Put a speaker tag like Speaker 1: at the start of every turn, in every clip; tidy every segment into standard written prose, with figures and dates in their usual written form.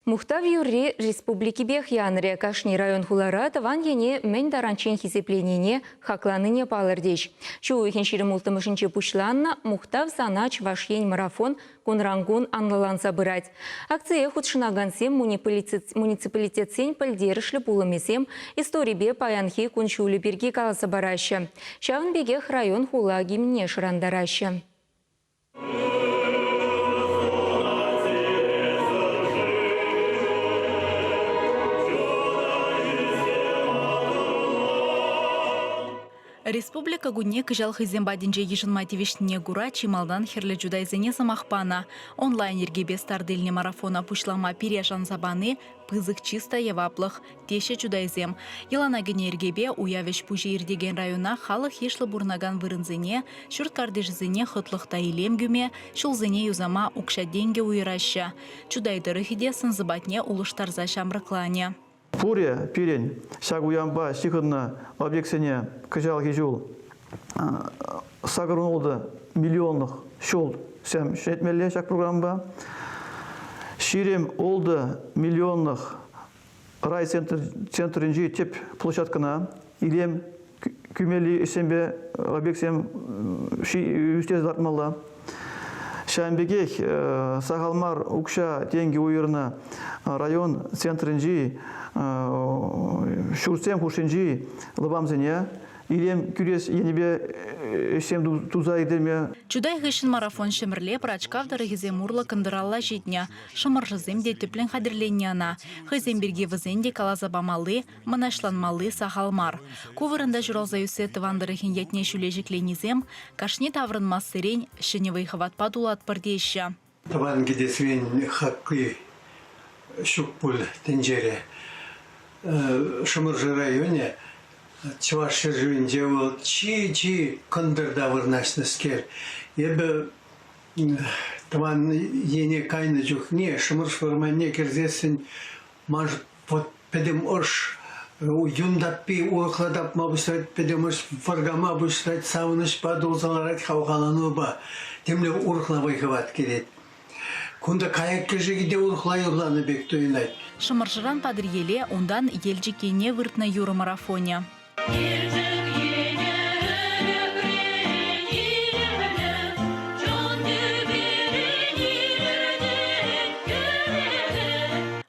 Speaker 1: Мухтав юрри республики Бехянре Кашни район хулара таван ене мен даранчен хизепленине хакланыне палырдеш. Шу ихенширі мултымышынче пушланна Мухтав занач вашен марафон кунрангун анлаланса бырать. Акция худшынагансем муниципалитет сень пальдерышлі пулымесем историбе паянхи кунчулі берге каласа бараща. Шавын бегех район хула гимне шырандараща.
Speaker 2: Республика гуне кыжал хызембадинже ежинмативишне гура чималдан херле жудайзене самахпана. Онлайн ергебе стардельне марафона пушлама перешан забаны пызык чисто еваплых теше жудайзем. Еланагене ергебе уявеш пужи ирдеген района халық ешлы бурнаган вырынзене, шүрт кардежзене хытлықта илемгюме, шулзене юзама укша денге уйраща. Чудайдыры хиде сынзыбатне улыштарза шамрыклане.
Speaker 3: Пуре, пирень, шагуямба, сихотна, объектсене, кыжал хижул, сагырын олды миллионных шол, сәм шетмелле шак программа. Ширем олды миллионных райцентринжи теп площадкана, илем күмели есембе объектсем үстез дартмалла. Шамбегех сағалмар укша деньги уйырна район центринжи шурсем хушинжи лабамзене илем күрес енебе есем туза едеме.
Speaker 2: Чудай гышын марафон шемрле прачкавдары гизе мурла кандыралла житня. Шымыржызем де түплен хадирленняна. Хызем берге вызенде калазабамалы, манашланмалы сахалмар. Кувырында журалза юсе тывандыры хиньятне шулежекленизем, кашне таврын массырень шыневый хаватпа дулат пардеща.
Speaker 4: Таван гидесвен хакы шукпуль тенджере. Шымыржы районе Чувашия живенде был чи кондырда вырнашныскер. Ебе таван ене кайны жухне, шымырш вырманне керзесін маж вот педем ош юндаппи уықладап ма бұстырать, педем ош варгама бұстырать, сауныш ба долзаларат хауғалану ба. Темле урықлавай хават керет. Кунда каяк кежегиде урықлай ұрланы бек тойынай.
Speaker 2: Шымыржыран падыреле ондан елжікене выртна юры марафоне.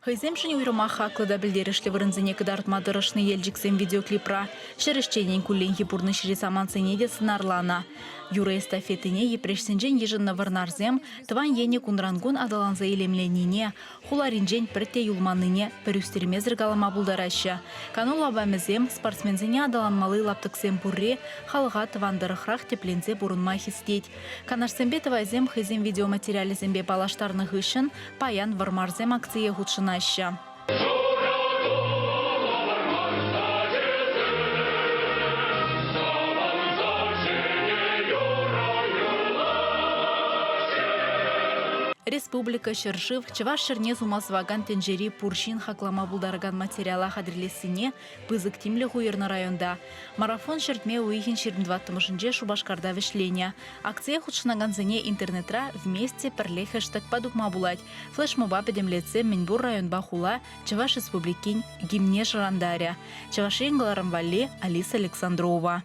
Speaker 2: Хыземшін уйрыма хаклыда білдерішлі вырынзіне кыдартмадырышны елжіксен видеоклипра. Шерішченен күллен хипурны шире саманцене де сынарлана. Юра эстафетіне епрешсенжен ежінна вырнарзем, тыван ене кунрангун адаланза елемленіне, хуларинжен піртте юлманыне пірюстермезір галама бұлдарашы. Канул абамезем спортсмензіне адаланмалы лаптықсем бұрре, халыға тывандырықрақ теплензе бұрынма хистеть. Канашсембе тывайзем хызем видеоматериалізембе балаштарны ғышын, паян вармарзем акция худшынашы. Республика Шыршыв, Чываш шырне сумасваган тенжери пуршин хаклама булдарган материала хадрелесіне пызык тимлі хуйырны районда. Марафон шыртме уихин 22-мышынже Шубашкарда вишленя. Акция худшынаган зене интернетра вместе пірле хэштег падукма булать. Флешмоба педемлеце Минбур район бахула Чываш республикин гимне шырандаря. Чываш енгыларым валли Алиса Александрова.